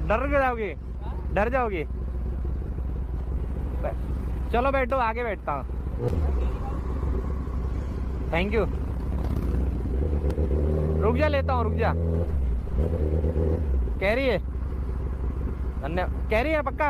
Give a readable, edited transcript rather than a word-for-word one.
डर जाओगी, डर जाओगी। चलो बैठो, आगे बैठता हूँ। Thank you. रुक जा, लेता हूँ, रुक जा। कह रही है धन्यवाद, कह रही है पक्का।